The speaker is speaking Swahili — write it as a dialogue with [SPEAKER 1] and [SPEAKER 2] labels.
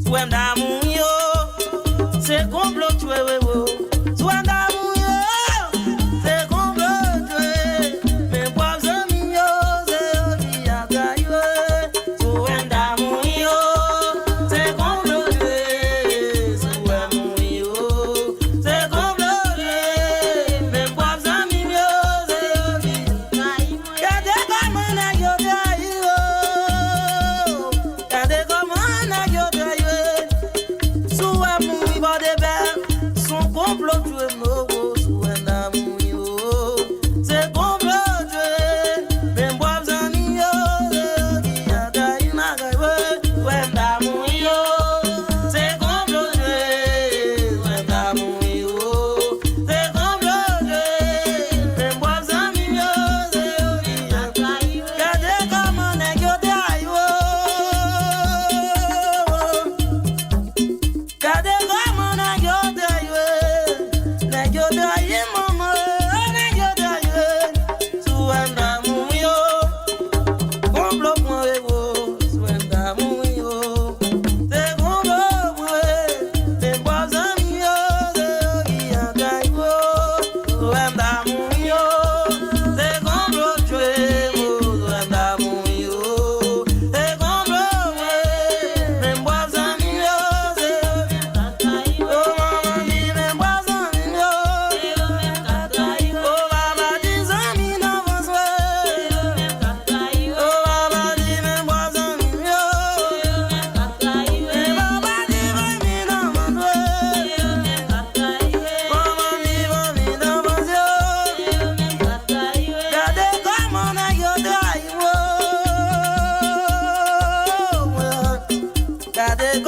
[SPEAKER 1] Swenda muyo, c'est complot tué wewo. Swenda muyo, c'est complot tué. Mais bois yo, c'est ogi akayo. Swenda muyo, c'est complot tué. Swenda muyo, c'est complot tué. Mais bois yo, c'est ogi akayo. Kade comment na yo dayo. Kade comment na yo dayo. Son complot tué mogo souena mouyo c'est complot tué ben bois zanio qui a daina gawe wenda mouyo c'est complot tué wenda mouyo c'est complot tué ben bois zanio qui a daina kade comment negyo dayo kade comment negyo Kade